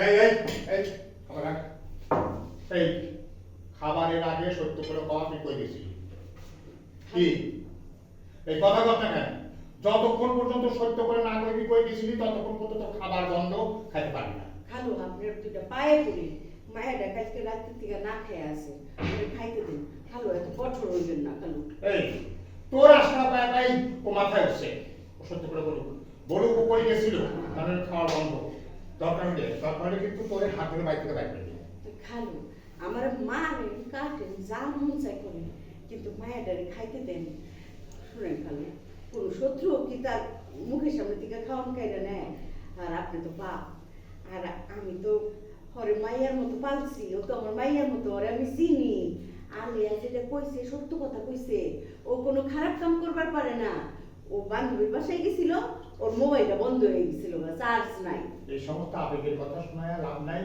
এই এই এই খাবার রাখ। এই খাবারের আগে সত্য করে খাওয়া তুই কই গেছিলি কি? এই কথা কথা কেন? যতক্ষণ পর্যন্ত সত্য করে না কইবি কই গেছিলি ততক্ষণ পর্যন্ত খাবার বন্ধ, খাইতে পারবি না। খালু আপনার দুইটা পায়ে পড়ি, মায়েরা কালকে রাত্রি থেকে না খেয়ে আছে, আপনি খাইতে দিন। খালু এত কঠোর হইবেন না খালু। এই তোর আশা পায় পাই ও মাথায় উঠছে, ও সত্য করে বলুক বলুক ও কই গেছিল, তাহলে খাওয়া বন্ধ। দরকার নেই, দরকার হলে কিন্তু তোর হাত ধরে বাইরে থেকে বাইরে করে দিবি। খালু আমার মারেন কাটেন যা মন চাই করেন, কিন্তু মায়েরারে খাইতে দেন। শুনেন খালু, কোনো শত্রু কি তার মুখের সামনে থেকে খাওয়ান খাইরা নেয়? আর আপনি তো বাপ, আর আমি তো হরে মাইয়ার মতো পালছি, ও তো আমার মাইয়ার মতো, ওরে আমি চিনি। আলিয়া যেটা কইছে সত্য কথা কইছে, ও কোনো খারাপ কাম করবার পারে না। ও বান্ধবীর বাসায় গেছিল, ওর মোবাইলটা বন্ধ হয়ে গেছিল, চার্জ নাই। এই সমস্ত আবেগের কথা শোনায় লাভ নাই,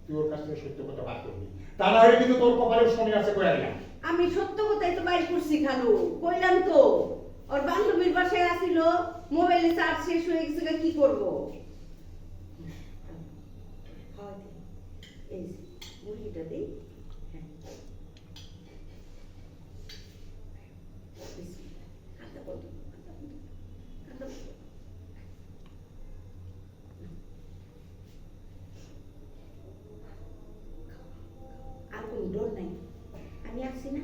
তুই ওর কাছ থেকে সত্য কথা বার করবি, তা না হলে কিন্তু তোর কপালে শনি আছে কয়ে দিলাম। আমি সত্য কথাই তো বাইর করছি খালু, কইলাম তো ওর বান্ধবীর বাসায় আসিল, মোবাইলে চার্জ শেষ হয়ে গেছে, কি করব? এই মুরগিটা দিই। হ্যাঁ কাঁদা বন্ধ, কাঁদা বন্ধ। আর কোনো ডর নাই, আমি আসছি না।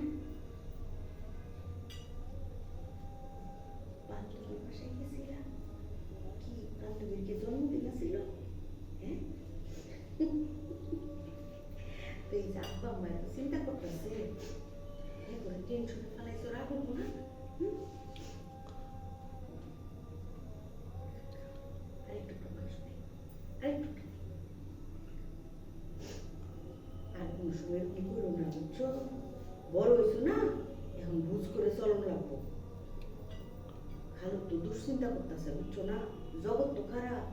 বান্ধবীর বাসায় গেছিলাম, কি বান্ধবীর কি জন্মদিন ছিল? হ্যাঁ তুই আব্বা আম্মা এত চিন্তা করতেছে, এগুলো টেনশনে ফেলাইছো, রাখবো না। আরেকটু মাংস নেই, আরেকটু। আর কোন সময় কি করো না, বুঝছো? বড় হয়েছো না, এখন বুঝ করে চলন লাগবো। খালু তো দুশ্চিন্তা করতেছে, বুঝছো না? জগৎ তো খারাপ।